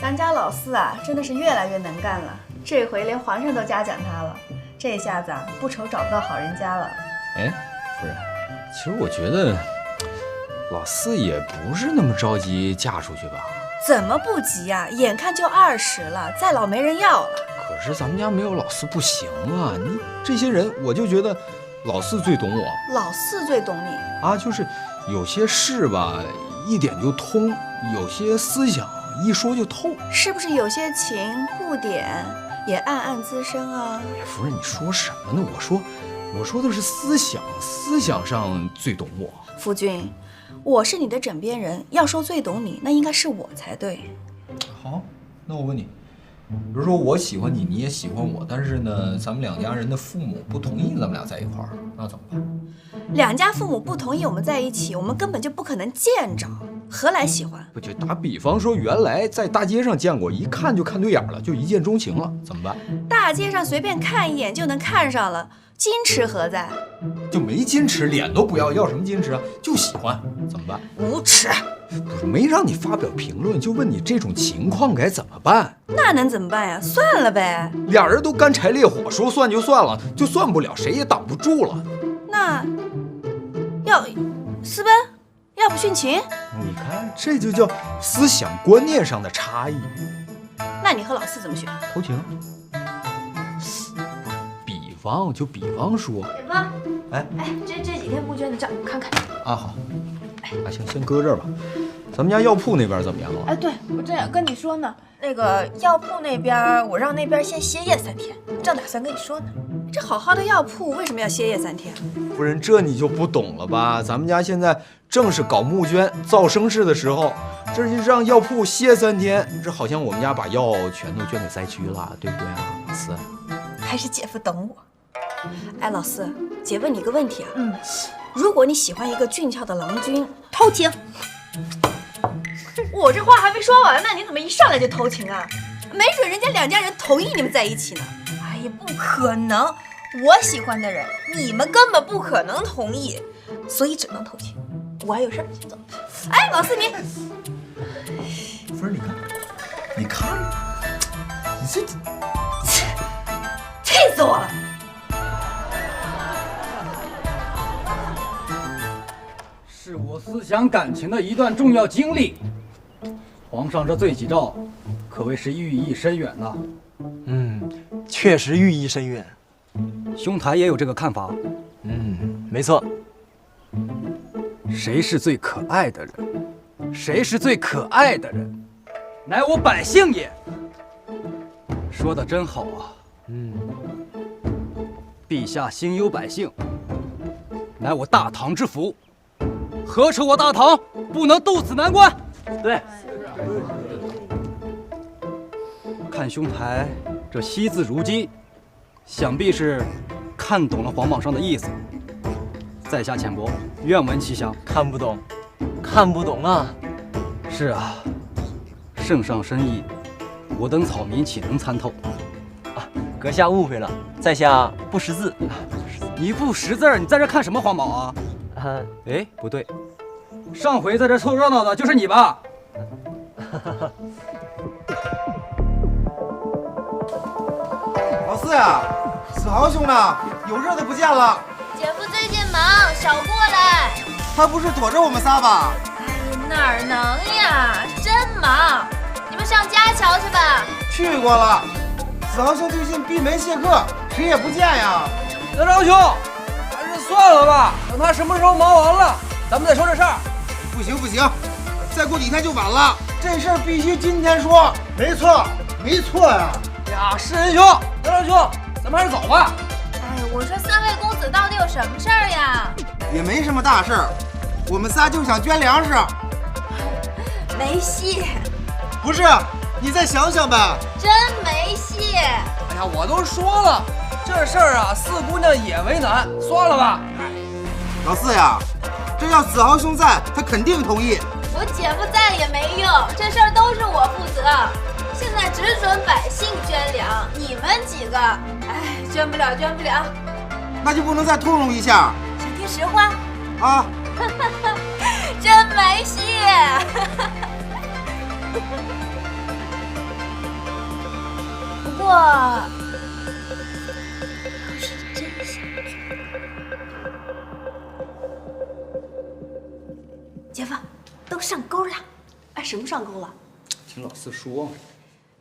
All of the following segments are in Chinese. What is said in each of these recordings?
咱家老四啊，真的是越来越能干了，这回连皇上都嘉奖他了。这下子啊，不愁找不到好人家了。哎，夫人，其实我觉得老四也不是那么着急嫁出去吧？怎么不急呀？眼看就20了，再老没人要了。可是咱们家没有老四不行啊！你这些人，我就觉得老四最懂我。老四最懂你啊，就是有些事吧，一点就通；有些思想一说就透。是不是有些情不点也暗暗滋生啊？夫人，你说什么呢？我说的是思想上最懂我。夫君，我是你的枕边人，要说最懂你，那应该是我才对。好，那我问你，比如说我喜欢你，你也喜欢我，但是呢，咱们两家人的父母不同意咱们俩在一块儿，那怎么办？两家父母不同意我们在一起，我们根本就不可能见着，何来喜欢？不就打比方说，原来在大街上见过，一看就看对眼了，就一见钟情了，怎么办？大街上随便看一眼就能看上了，矜持何在？就没矜持，脸都不要，要什么矜持啊？就喜欢，怎么办？无耻！不是没让你发表评论，就问你这种情况该怎么办？那能怎么办呀？算了呗。俩人都干柴烈火，说算就算了，就算不了，谁也挡不住了。那要私奔，要不殉情？你看，这就叫思想观念上的差异。那你和老四怎么选？偷情。比方说，姐夫，哎，这几天募捐的账我看看。啊好，啊行，先搁这儿吧。咱们家药铺那边怎么样了？哎，对，我正想跟你说呢。那个药铺那边，我让那边先歇业3天，正打算跟你说呢。这好好的药铺为什么要歇业3天？夫人，这你就不懂了吧？咱们家现在正是搞募捐、造声势的时候，这就让药铺歇3天，这好像我们家把药全都捐给灾区了，对不对啊，老四？还是姐夫懂我。哎，老四，姐问你个问题啊。如果你喜欢一个俊俏的郎君，偷情。我这话还没说完呢，你怎么一上来就偷情啊？没准人家两家人同意你们在一起呢。哎呀，不可能！我喜欢的人，你们根本不可能同意，所以只能偷情。我还有事儿，先走。哎，老四你，夫人，你看，你这气死我了！是我思想感情的一段重要经历。皇上这罪己诏，可谓是寓意深远呐。确实寓意深远。兄台也有这个看法？没错。谁是最可爱的人？谁是最可爱的人？乃我百姓也。说的真好啊。陛下心忧百姓，乃我大唐之福。何愁我大唐不能渡此难关？对。看兄台这惜字如金，想必是看懂了皇榜上的意思。在下浅薄，愿闻其详。看不懂，看不懂啊！是啊，圣上深意，我等草民岂能参透？阁下误会了，在下不识字。你不识字，你在这看什么皇榜啊？哎，不对，上回在这凑热闹的就是你吧？老四呀，子豪兄呢？有日子不见了。姐夫最近忙，少过来。他不是躲着我们仨吧？哎呀，哪能呀，真忙。你们上家瞧去吧。去过了。子豪兄最近闭门谢客，谁也不见呀。德昭兄，还是算了吧，等他什么时候忙完了，咱们再说这事儿。不行不行，再过几天就晚了。这事儿必须今天说。没错，没错呀。呀，是仁兄，德昭兄，咱们还是走吧。哎，我说三位公子到底有什么事儿呀？也没什么大事儿，我们仨就想捐粮食。没戏。不是，你再想想呗。真没戏。哎呀，我都说了，这事儿啊，四姑娘也为难，算了吧。老四呀，这要子豪兄在，他肯定同意。我姐夫在也没用，这事儿都是我负责。现在只准百姓捐粮，你们几个，哎，捐不了，捐不了。那就不能再通融一下？想听实话？啊，真没戏。姐夫，都上钩了。哎，什么上钩了？听老四说，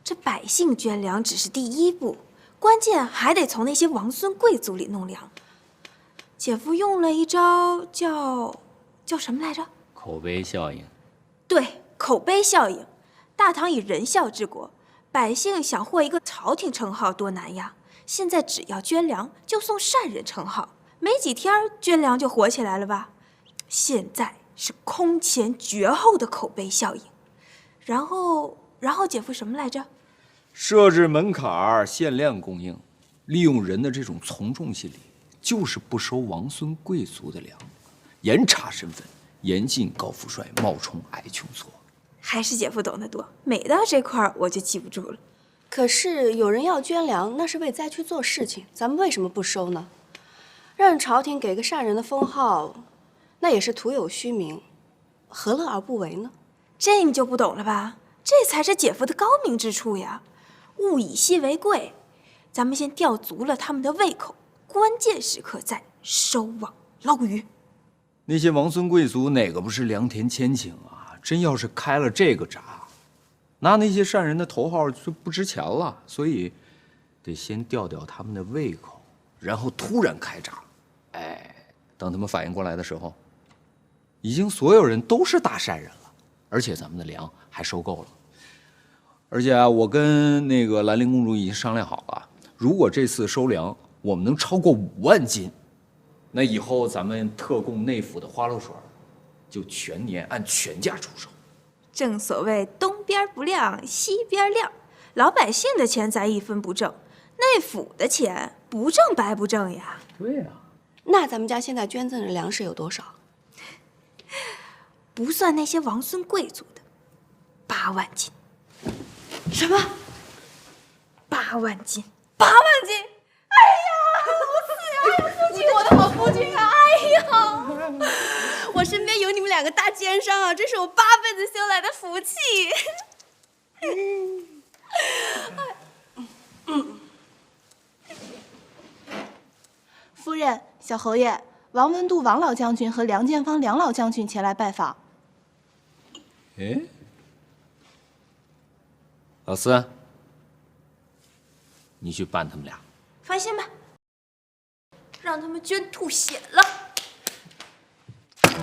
这百姓捐粮只是第一步，关键还得从那些王孙贵族里弄粮。姐夫用了一招叫什么来着？口碑效应。对，口碑效应。大唐以仁孝治国，百姓想获一个朝廷称号多难呀！现在只要捐粮就送善人称号，没几天捐粮就火起来了吧？现在是空前绝后的口碑效应。然后姐夫什么来着？设置门槛，限量供应，利用人的这种从众心理，就是不收王孙贵族的粮，严查身份，严禁高富帅冒充矮穷矬。还是姐夫懂得多，每到这块儿我就记不住了。可是有人要捐粮，那是为灾区做事情，咱们为什么不收呢？让朝廷给个善人的封号，那也是徒有虚名，何乐而不为呢？这你就不懂了吧？这才是姐夫的高明之处呀！物以稀为贵，咱们先吊足了他们的胃口，关键时刻再收网捞鱼。那些王孙贵族哪个不是良田千顷啊？真要是开了这个闸，那些善人的头号就不值钱了。所以，得先吊吊他们的胃口，然后突然开闸。哎，等他们反应过来的时候，已经所有人都是大善人了，而且咱们的粮还收够了。而且啊，我跟那个兰陵公主已经商量好了，如果这次收粮我们能超过5万斤，那以后咱们特供内府的花露水就全年按全价出售。正所谓东边不亮西边亮，老百姓的钱咱一分不挣，内府的钱不挣白不挣呀。对呀。那咱们家现在捐赠的粮食有多少？不算那些王孙贵族的，8万斤。什么？8万斤？8万斤！哎呀，我死呀！父亲，我的好父亲啊！哎呀，我身边有你们2个大奸商啊，这是我8辈子修来的福气。夫人、小侯爷，王文度王老将军和梁建芳梁老将军前来拜访。哎，老四，你去办他们俩。放心吧，让他们捐吐血了。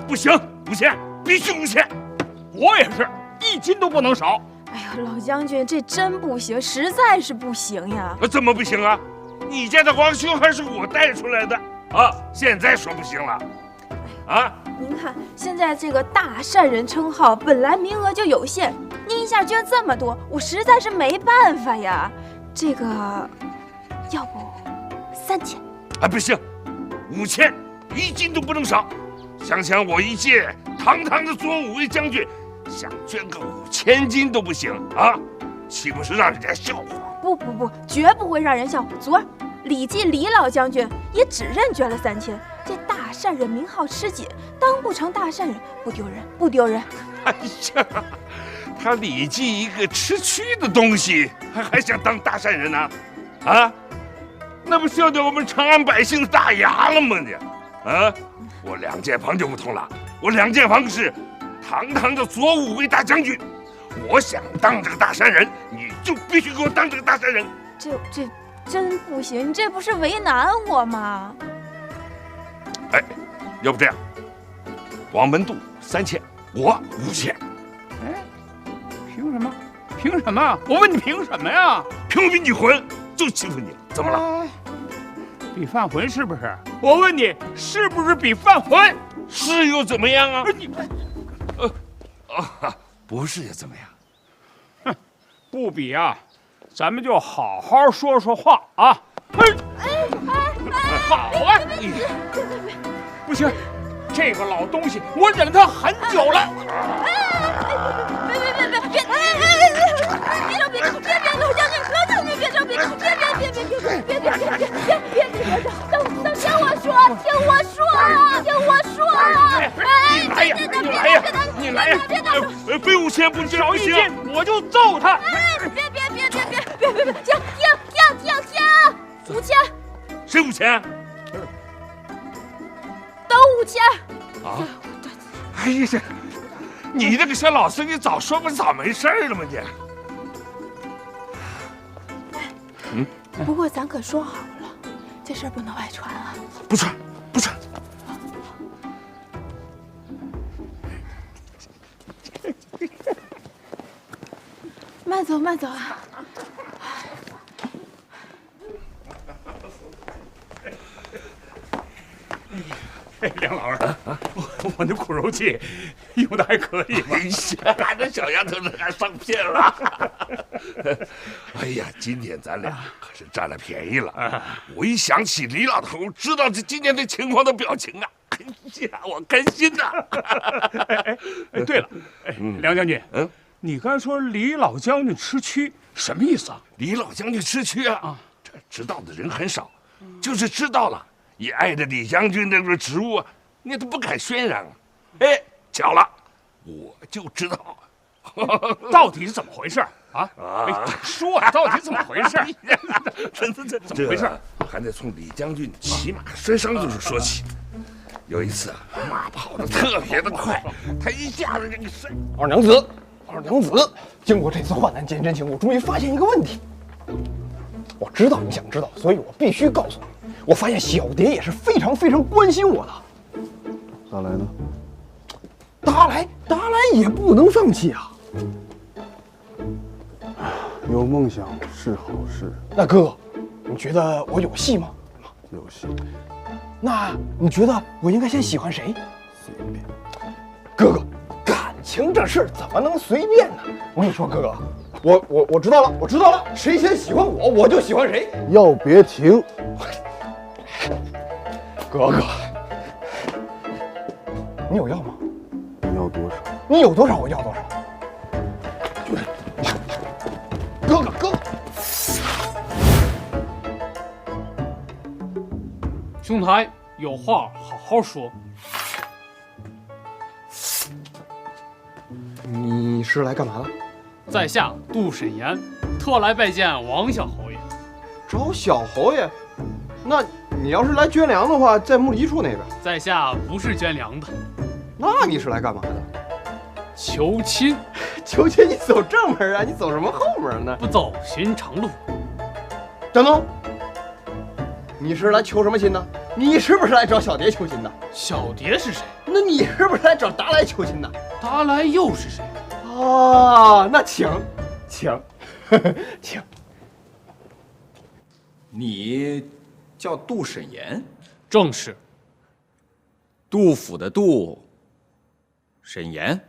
不行，5千，必须5千！我也是1斤都不能少。哎呀，老将军，这真不行，实在是不行呀！怎么不行啊？你家的皇兄还是我带出来的啊！现在说不行了，啊？您看，现在这个大善人称号本来名额就有限，您一下捐这么多，我实在是没办法呀。这个，要不3000？啊，不行，5千，1斤都不能少。想想我一介堂堂的左武卫将军，想捐个5000斤都不行啊！岂不是让人家笑话？不，绝不会让人笑话。昨儿李记李老将军也只认捐了3000，这大善人名号吃紧，当不成大善人不丢人，不丢人。哎呀，他李记一个吃蛆的东西，还想当大善人呢？啊，那不笑掉我们长安百姓的大牙了吗？你，啊，我梁建房就不同了，我梁建房是堂堂的左武卫大将军，我想当这个大善人，你就必须给我当这个大善人。这真不行，你这不是为难我吗？哎，要不这样，王文度3000，我5000。哎，凭什么？凭什么？我问你凭什么呀？凭我比你混，就欺负你，怎么了？比范浑是不是？我问你，是不是比范浑？是又怎么样啊？你，不是又怎么样？哼，不比啊，咱们就好好说说话啊！好啊！不行，这个老东西我忍他很久了。你来呀！非5000不行，少1斤我就揍他！别！行， 5000，谁5000？都5000。啊！哎呀，你这个小老师，你早说不早没事了吗你？不过咱可说好了，这事儿不能外传啊。不传，不传。慢走，慢走啊！梁老师，我那苦肉计用的还可以吧？哎呀，这小丫头这还上片了！哎呀，今天咱俩可是占了便宜了。我一想起李老头知道这今天这情况的表情啊，哎呀，我开心呐！哎，对了，梁将军，你刚才说李老将军吃屈，什么意思啊？李老将军吃屈啊！这知道的人很少，就是知道了，也碍着李将军这个职务啊，你都不敢宣扬啊。哎，巧了，我就知道，到底是怎么回事啊？哎，说啊，到底怎么回事？这怎么回事？还得从李将军骑马摔伤就是说起。有一次啊，马跑得特别的快，他一下子这个摔。二娘子，经过这次患难见真情，我终于发现一个问题。我知道你想知道，所以我必须告诉你，我发现小蝶也是非常非常关心我的。大来呢？达来也不能放弃啊！有梦想是好事。那哥哥，你觉得我有戏吗？有戏。那你觉得我应该先喜欢谁？随便。哥哥，感情这事儿怎么能随便呢？我跟你说，哥哥，我知道了，谁先喜欢我，我就喜欢谁。要别停。哥哥，你有药吗？你要多少？你有多少，我要多少。哥哥，兄台有话好好说。你是来干嘛的？在下杜审言，特来拜见王小侯爷。找小侯爷？那你要是来捐粮的话，在木梨处那边。在下不是捐粮的。那你是来干嘛的？求亲。求亲？你走正门啊？你走什么后门呢？不走寻常路。张东，你是来求什么亲呢？你是不是来找小蝶求亲的？小蝶是谁？那你是不是来找达来求亲的？达来又是谁？哦，那请。你叫杜审言？正是。杜甫的杜，审言。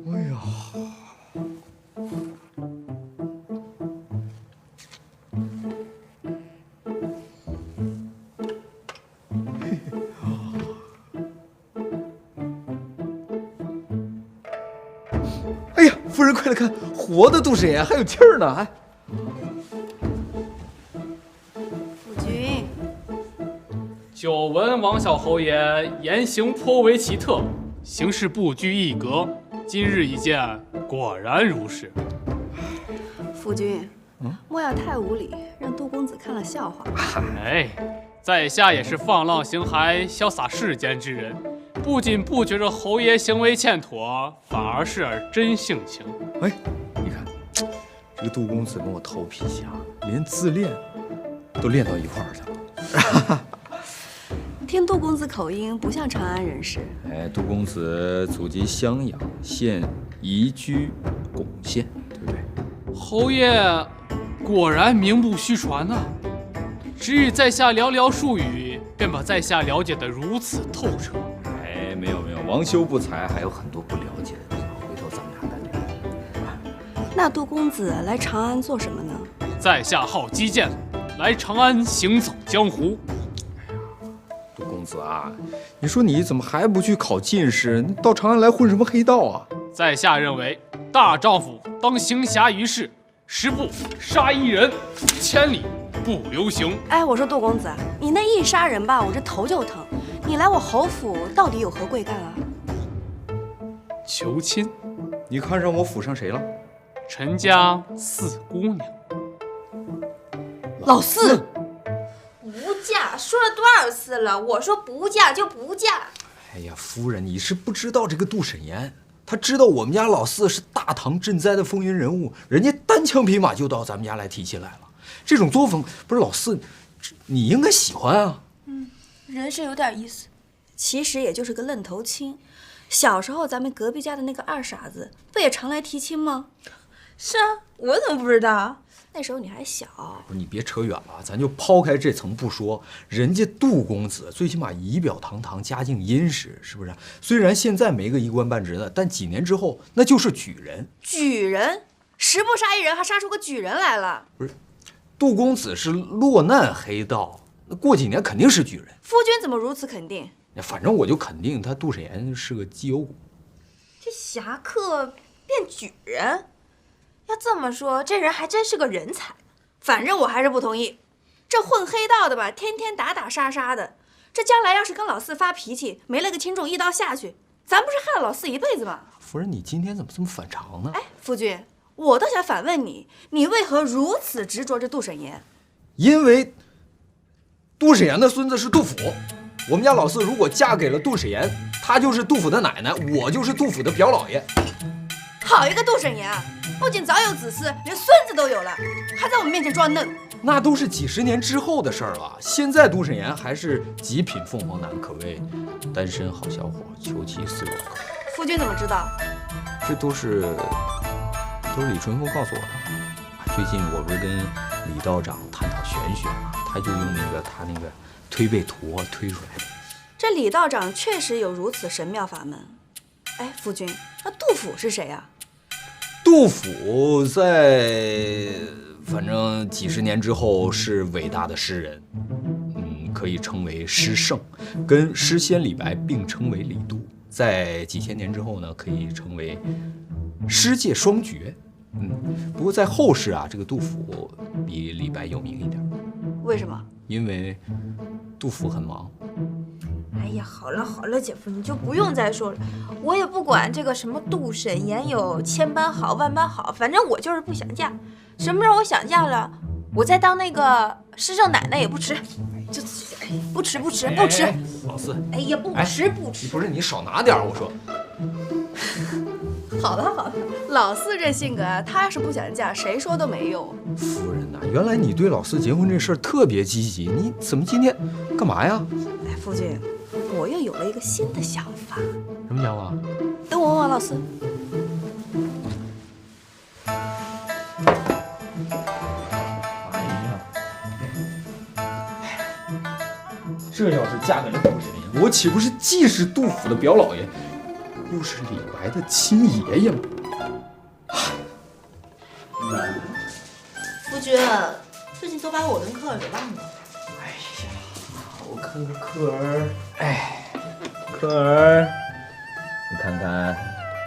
哎呀！哎呀，夫人，快来看，活的杜审言还有气儿呢！哎，夫君，久闻王小侯爷言行颇为奇特，行事不拘一格。今日一见，果然如是。夫君，莫要太无礼，让杜公子看了笑话。哎，在下也是放浪形骸、潇洒世间之人，不仅不觉着侯爷行为欠妥，反而是真性情。哎，你看，这个杜公子跟我头皮下，连自恋都练到一块儿去了。听杜公子口音，不像长安人士。哎，杜公子祖籍襄阳，现移居巩县，对不对？侯爷果然名不虚传呐！只与在下寥寥数语，便把在下了解得如此透彻。哎，没有，王修不才，还有很多不了解的地方，回头咱们俩单聊。那杜公子来长安做什么呢？在下好击剑，来长安行走江湖。杜公子啊，你说你怎么还不去考进士？你到长安来混什么黑道啊？在下认为，大丈夫当行侠于世，10步杀1人，1000里不留行。哎，我说杜公子，你那一杀人吧，我这头就疼。你来我侯府到底有何贵干啊？求亲。你看上我府上谁了？陈家四姑娘。老四，不嫁，说了多少次了？我说不嫁就不嫁。哎呀，夫人，你是不知道这个杜审言，他知道我们家老四是大唐赈灾的风云人物，人家单枪匹马就到咱们家来提亲来了。这种作风，不是老四，你应该喜欢啊。人是有点意思。其实也就是个愣头青。小时候咱们隔壁家的那个二傻子，不也常来提亲吗？是啊，我怎么不知道？那时候你还小。不是你别扯远了，咱就抛开这层不说，人家杜公子最起码仪表堂堂，家境殷实，是不是？虽然现在没个一官半职的，但几年之后那就是举人。举人，十不杀一人，还杀出个举人来了。不是，杜公子是落难黑道，那过几年肯定是举人。夫君怎么如此肯定？反正我就肯定他杜审言是个绩优股。这侠客变举人，要这么说，这人还真是个人才。反正我还是不同意。这混黑道的吧，天天打打杀杀的，这将来要是跟老四发脾气，没了个轻重一刀下去，咱不是害了老四一辈子吗？夫人，你今天怎么这么反常呢？哎，夫君，我倒想反问你，你为何如此执着这杜审言？因为杜审言的孙子是杜甫。我们家老四如果嫁给了杜审言，她就是杜甫的奶奶，我就是杜甫的表老爷。好一个杜审言啊！不仅早有子嗣，连孙子都有了，还在我们面前装嫩。那都是几十年之后的事儿了。现在杜审言还是极品凤凰男，可谓单身好小伙，求其似我可。夫君怎么知道？这都是李淳风告诉我的。最近我不是跟李道长探讨玄学嘛，他就用他那个推背图推出来的。这李道长确实有如此神妙法门。哎，夫君，那杜甫是谁啊？杜甫反正几十年之后是伟大的诗人，可以称为诗圣，跟诗仙李白并称为李杜。在几千年之后呢，可以称为诗界双绝。不过在后世啊，这个杜甫比李白有名一点。为什么？因为杜甫很忙。哎呀，好了好了，姐夫，你就不用再说了。我也不管这个什么杜审言有千般好万般好，反正我就是不想嫁。什么时候我想嫁了，我再当那个诗圣奶奶也不迟。就不迟。老四，哎呀，不迟。不是你少拿点，我说。好了，老四这性格啊，他要是不想嫁，谁说都没用。夫人呐，原来你对老四结婚这事儿特别积极，你怎么今天干嘛呀？哎，夫君，我又有了一个新的想法。什么想法？等我问问老四。哎呀，这要是嫁给了杜审言，我岂不是既是杜甫的表老爷，又是李白的亲爷爷吗？夫君，最近都把我跟科儿给忘了。哎呀，我看看科儿，科儿，你看看，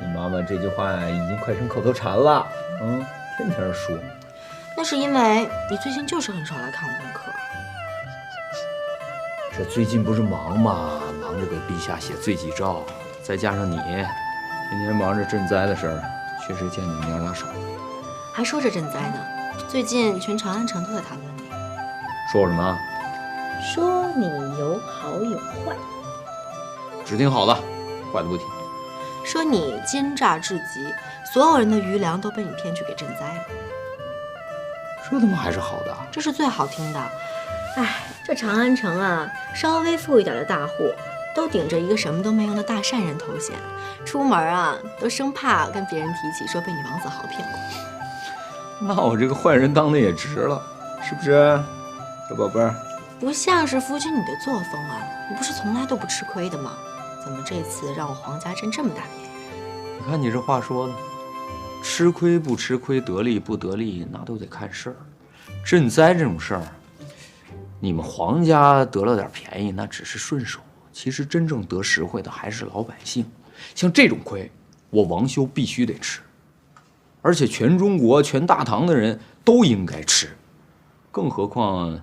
你妈妈这句话已经快成口头禅了，天天说。那是因为你最近就是很少来看我跟科儿。这最近不是忙吗？忙着给陛下写罪己诏，再加上你天天忙着赈灾的事儿，确实见你们娘俩少。还说着赈灾呢，最近全长安城都在谈论你，说什么？说你有好有坏，只听好的，坏的不听。说你奸诈至极，所有人的余粮都被你骗去给赈灾了。这他妈还是好的？这是最好听的。哎，这长安城啊，稍微富一点的大户都顶着一个什么都没用的大善人头衔，出门啊都生怕跟别人提起说被你王子豪骗过。那我这个坏人当的也值了，是不是，小宝贝儿？不像是夫君你的作风啊，你不是从来都不吃亏的吗？怎么这次让我皇家占这么大便宜？你看你这话说的，吃亏不吃亏，得利不得利，那都得看事儿。赈灾这种事儿，你们皇家得了点便宜，那只是顺手。其实真正得实惠的还是老百姓。像这种亏，我王修必须得吃，而且全中国、全大唐的人都应该吃。更何况，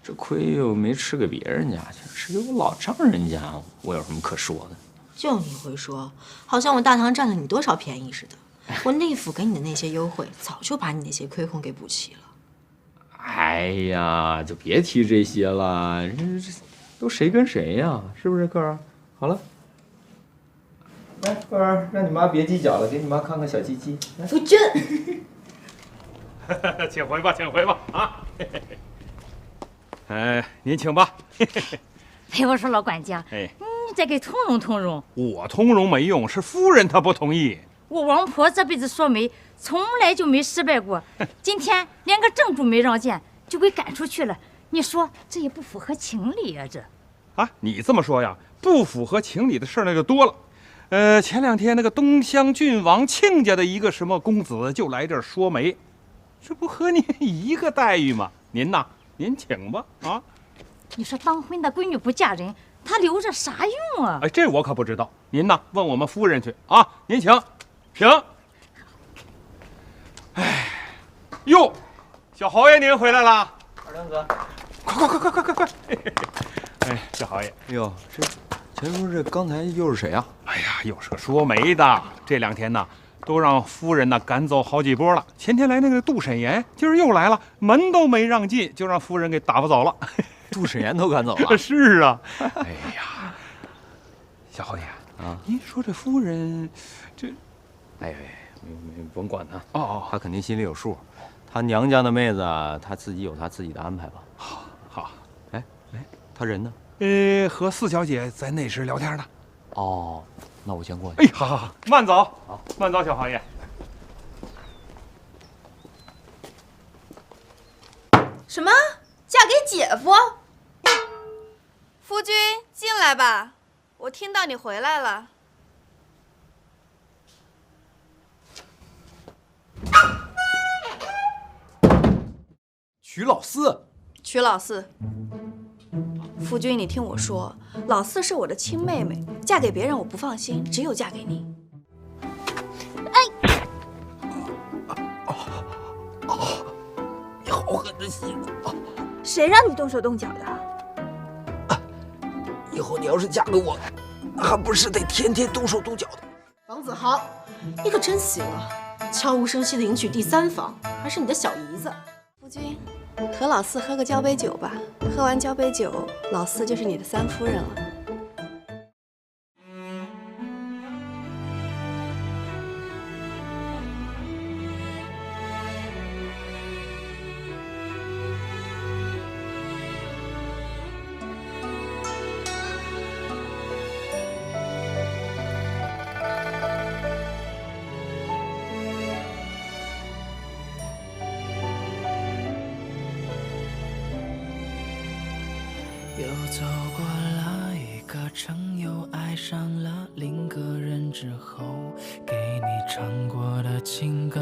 这亏又没吃给别人家去，吃给我老丈人家，我有什么可说的？就你会说，好像我大唐占了你多少便宜似的。我内府给你的那些优惠，早就把你那些亏空给补齐了。哎呀，就别提这些了，这都谁跟谁呀？是不是，克儿？好了，来，克儿，让你妈别计较了，给你妈看看小鸡鸡。夫君，请回吧，请回吧啊！您请吧。哎，我说老管家，你再给通融通融。我通融没用，是夫人她不同意。我王婆这辈子说媒从来就没失败过，今天连个正主没让见，就给赶出去了。你说这也不符合情理啊！这啊，你这么说呀，不符合情理的事那就多了。前2天那个东乡郡王亲家的一个什么公子就来这儿说媒，这不和您一个待遇吗？您呐，您请吧啊！你说当婚的闺女不嫁人，她留着啥用啊？哎，这我可不知道。您呐，问我们夫人去啊！您请，请。哎，哟，小侯爷您回来了。二亮哥，快！哎，小侯爷，哎呦，钱叔，这刚才又是谁啊？哎呀，又是个说媒的。这2天呢，都让夫人呢赶走好几波了。前天来那个杜审言，今儿又来了，门都没让进，就让夫人给打发走了。杜审言都赶走了？是啊。哎呀，小侯爷啊，您说这夫人，这，哎，甭管他。哦，他肯定心里有数。他娘家的妹子，他自己有他自己的安排吧。好。哎，他人呢？和4小姐在内室聊天呢。哦，那我先过去。哎，好，慢走。好，慢走，小侯爷。什么？嫁给姐夫？夫君，进来吧，我听到你回来了。娶老四？娶老四？夫君，你听我说，老四是我的亲妹妹，嫁给别人我不放心，只有嫁给你。你好狠的媳妇！谁让你动手动脚的？以后你要是嫁给我，还不是得天天动手动脚的？王子豪，你可真行啊！悄无声息的迎娶第3房，还是你的小姨子。夫君，和老四喝个交杯酒吧，喝完交杯酒，老四就是你的3夫人了。又走过了一个城，又爱上了另个人之后，给你唱过的情歌，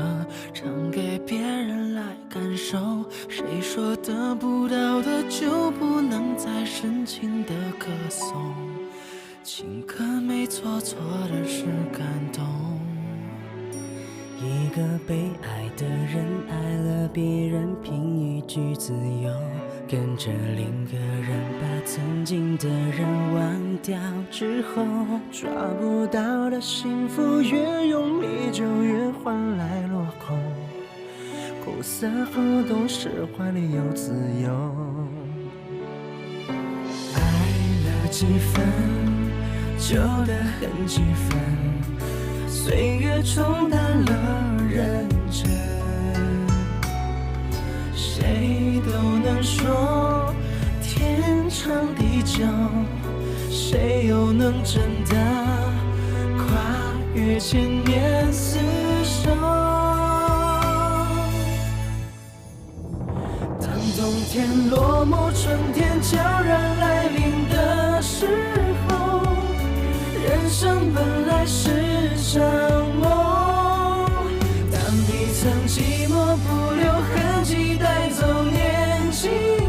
唱给别人来感受。谁说得不到的就不能再深情的歌颂？情歌没错，错的是感动。一个被爱的人爱了别人，凭一句自由，跟着另个人把曾经的人忘掉之后，抓不到的幸福越用力就越换来落空，苦涩后懂事，怀里有自由。爱了几分，旧的很几分，岁月冲淡了认真，谁都能说天长地久，谁又能真的跨越千年厮守？当冬天落幕，春天悄然来临的时候，人生本来是场梦，当你曾寂寞不留痕迹带走年纪。